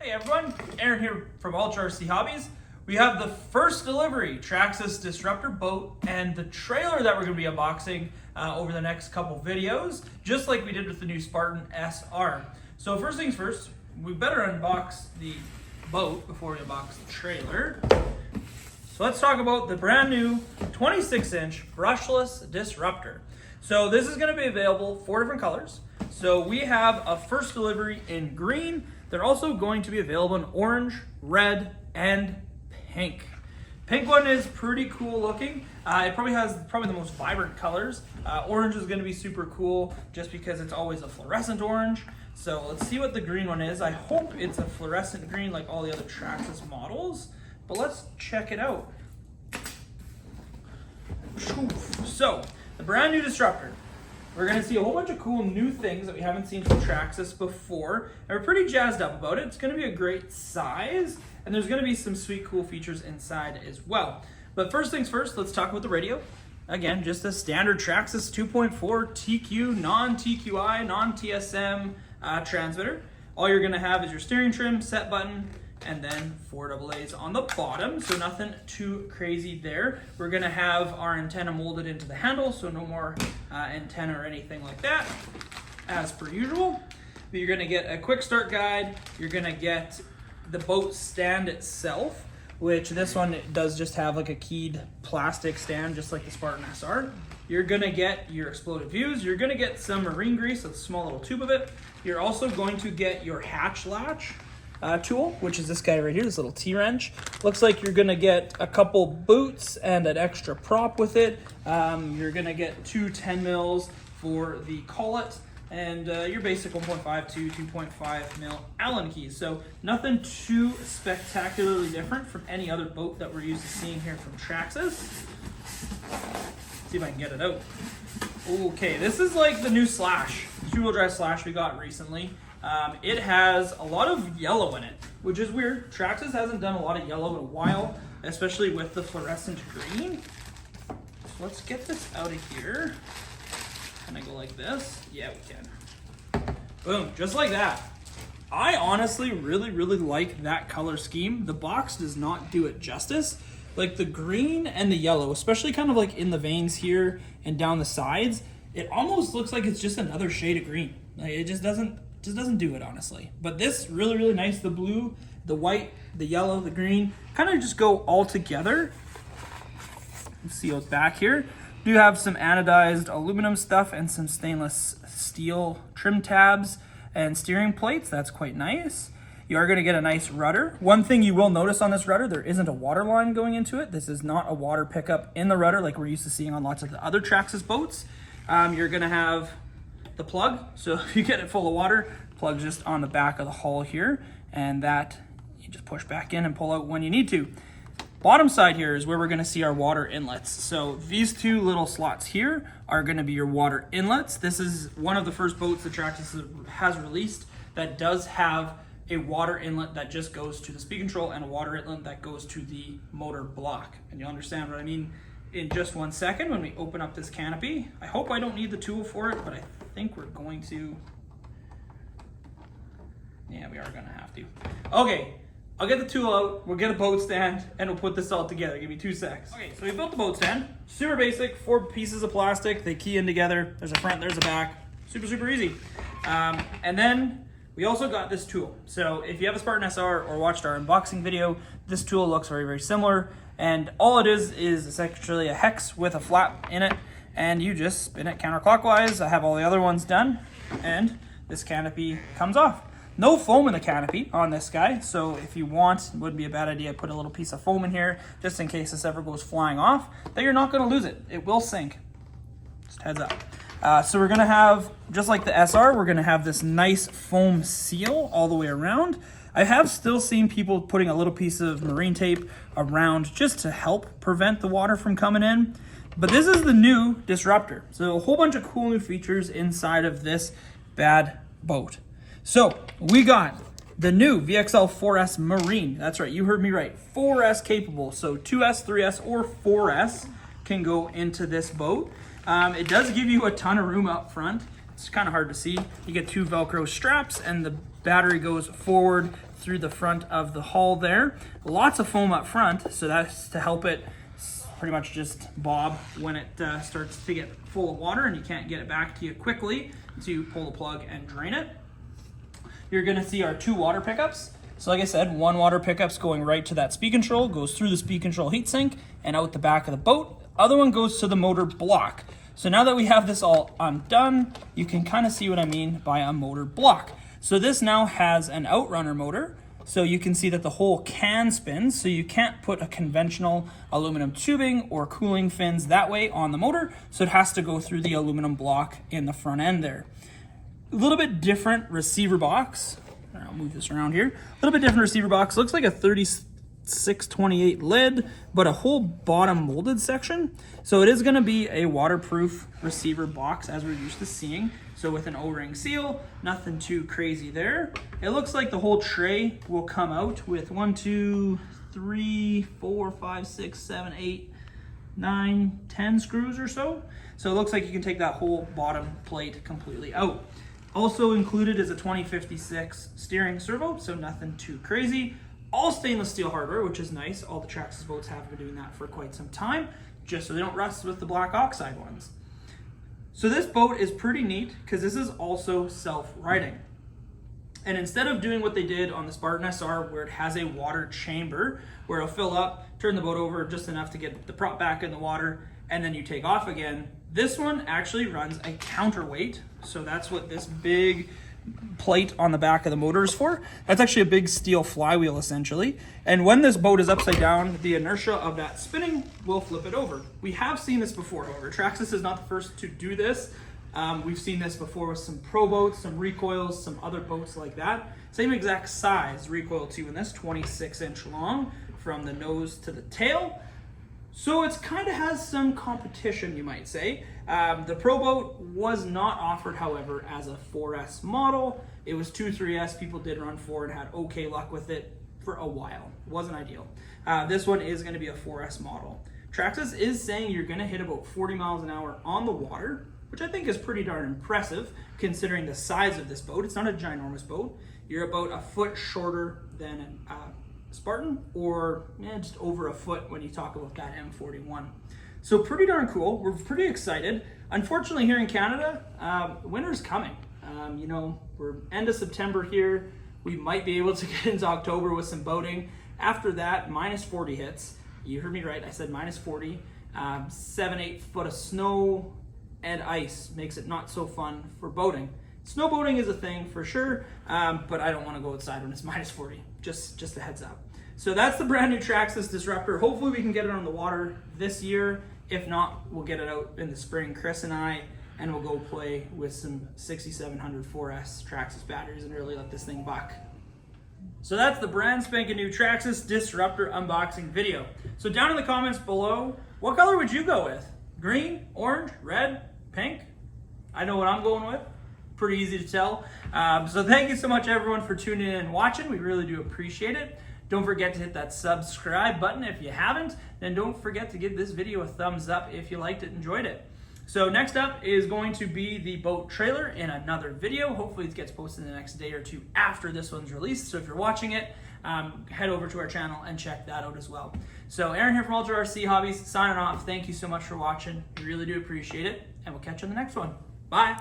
Hey everyone, Aaron here from Ultra RC Hobbies. We have the first delivery, Traxxas Disruptor boat, and the trailer that we're going to be unboxing over the next couple videos, just like we did with the new Spartan SR. So first things first, we better unbox the boat before we unbox the trailer. So let's talk about the brand new 26-inch Brushless Disruptor. So this is going to be available 4 different colors. So we have a first delivery in green. They're also going to be available in orange, red, and pink. Pink one is pretty cool looking. It probably has the most vibrant colors. Orange is going to be super cool just because it's always a fluorescent orange. So let's see what the green one is. I hope it's a fluorescent green like all the other Traxxas models, but let's check it out. So the brand new Disruptor. We're going to see a whole bunch of cool new things that we haven't seen from Traxxas before, and we're pretty jazzed up about it. It's going to be a great size, and there's going to be some sweet, cool features inside as well. But first things first, let's talk about the radio. Again, just a standard Traxxas 2.4 TQ, non-TQI, non-TSM transmitter. All you're going to have is your steering trim, set button, and then 4 AA's on the bottom, so nothing too crazy there. We're gonna have our antenna molded into the handle, so no more antenna or anything like that, as per usual. But you're gonna get a quick start guide, you're gonna get the boat stand itself, which this one does just have like a keyed plastic stand, just like the Spartan SR. You're gonna get your exploded views, you're gonna get some marine grease, a small little tube of it. You're also going to get your hatch latch tool, which is this guy right here, this little T-wrench. Looks like you're gonna get a couple boots and an extra prop with it. You're gonna get 2 10 mils for the collet, and your basic 1.5 to 2.5 mil Allen keys. So nothing too spectacularly different from any other boat that we're used to seeing here from Traxxas. See if I can get it out. Okay, this is like the new Slash, 2-wheel drive Slash we got recently. It has a lot of yellow in it, which is weird. Traxxas hasn't done a lot of yellow in a while, especially with the fluorescent green. So let's get this out of here. Can I go like this? Yeah, we can. Boom, just like that. I honestly really like that color scheme. The box does not do it justice. Like the green and the yellow, especially kind of like in the veins here and down the sides, it almost looks like it's just another shade of green. Like it just doesn't do it, honestly. But this really nice. The blue, the white, the yellow, the green kind of just go all together. Let's see what's back here. Do have some anodized aluminum stuff and some stainless steel trim tabs and steering plates. That's quite nice. You are going to get a nice rudder. One thing you will notice on this rudder, there isn't a water line going into it. This is not a water pickup in the rudder like we're used to seeing on lots of the other Traxxas boats. You're going to have the plug, so if you get it full of water, plug just on the back of the hull here, and that you just push back in and pull out when you need to. Bottom side here is where we're going to see our water inlets. So these 2 little slots here are going to be your water inlets. This is one of the first boats that Traxxas has released that does have a water inlet that just goes to the speed control and a water inlet that goes to the motor block. And you'll understand what I mean in just 1 second when we open up this canopy. I hope I don't need the tool for it, but I think we're going to. Yeah, we are gonna have to. Okay, I'll get the tool out, we'll get a boat stand, and we'll put this all together. Give me 2 secs. Okay, so we built the boat stand. Super basic, 4 pieces of plastic. They key in together. There's a front, there's a back. Super easy. And then we also got this tool. So if you have a Spartan SR or watched our unboxing video, this tool looks very similar. And all it is essentially a hex with a flap in it, and you just spin it counterclockwise. I have all the other ones done, and this canopy comes off. No foam in the canopy on this guy, so if you want, it wouldn't be a bad idea to put a little piece of foam in here, just in case this ever goes flying off, that you're not gonna lose it. It will sink, just heads up. So we're gonna have, just like the SR, we're gonna have this nice foam seal all the way around. I have still seen people putting a little piece of marine tape around just to help prevent the water from coming in. But this is the new Disruptor. So a whole bunch of cool new features inside of this bad boat. So we got the new VXL 4S Marine. That's right, you heard me right. 4S capable. So 2S, 3S, or 4S can go into this boat. It does give you a ton of room up front. It's kind of hard to see. You get 2 Velcro straps and the battery goes forward through the front of the hull there. Lots of foam up front, so that's to help it pretty much just bob when it starts to get full of water and you can't get it back to you quickly to pull the plug and drain it. You're gonna see our 2 water pickups. So like I said, 1 water pickup's going right to that speed control, goes through the speed control heatsink and out the back of the boat. Other one goes to the motor block. So now that we have this all undone, you can kind of see what I mean by a motor block. So this now has an outrunner motor. So you can see that the whole can spins, so you can't put a conventional aluminum tubing or cooling fins that way on the motor, so it has to go through the aluminum block in the front end there. A little bit different receiver box. I'll move this around here. A little bit different receiver box. Looks like a 3628 lid, but a whole bottom molded section. So it is going to be a waterproof receiver box as we're used to seeing. So with an O-ring seal, nothing too crazy there. It looks like the whole tray will come out with 1, 2, 3, 4, 5, 6, 7, 8, 9, 10 screws or so. So it looks like you can take that whole bottom plate completely out. Also included is a 2056 steering servo, so nothing too crazy. All stainless steel hardware, which is nice. All the Traxxas boats have been doing that for quite some time, just so they don't rust with the black oxide ones. So this boat is pretty neat because this is also self-righting. And instead of doing what they did on the Spartan SR where it has a water chamber where it'll fill up, turn the boat over just enough to get the prop back in the water, and then you take off again, this one actually runs a counterweight. So that's what this big plate on the back of the motor is for. That's actually a big steel flywheel essentially. And when this boat is upside down, the inertia of that spinning will flip it over. We have seen this before, however. Traxxas is not the first to do this. We've seen this before with some pro boats, some recoils, some other boats like that. Same exact size recoil too in this, 26-inch long from the nose to the tail. So it's kind of has some competition, you might say. The Pro Boat was not offered, however, as a 4S model. It was 2, 3S. People did run 4 and had okay luck with it for a while. It wasn't ideal. This one is going to be a 4S model. Traxxas is saying you're going to hit about 40 miles an hour on the water, which I think is pretty darn impressive considering the size of this boat. It's not a ginormous boat. You're about a foot shorter than a Spartan, or just over a foot when you talk about that M41. So pretty darn cool. We're pretty excited. Unfortunately, here in Canada, winter's coming. You know, we're end of September here. We might be able to get into October with some boating. After that, minus 40 hits. You heard me right. I said minus 40. 7-8 foot of snow and ice makes it not so fun for boating. Snowboating is a thing for sure, but I don't want to go outside when it's minus 40. Just a heads up. So that's the brand new Traxxas Disruptor. Hopefully we can get it on the water this year. If not, we'll get it out in the spring, Chris and I, and we'll go play with some 6700 4S Traxxas batteries and really let this thing buck. So that's the brand spanking new Traxxas Disruptor unboxing video. So down in the comments below, what color would you go with? Green, orange, red, pink? I know what I'm going with. Pretty easy to tell. So thank you so much everyone for tuning in and watching. We really do appreciate it. Don't forget to hit that subscribe button if you haven't. Then don't forget to give this video a thumbs up if you liked it, enjoyed it. So next up is going to be the boat trailer in another video. Hopefully it gets posted the next day or two after this one's released. So if you're watching it, head over to our channel and check that out as well. So Aaron here from Ultra RC Hobbies signing off. Thank you so much for watching. We really do appreciate it. And we'll catch you on the next one. Bye.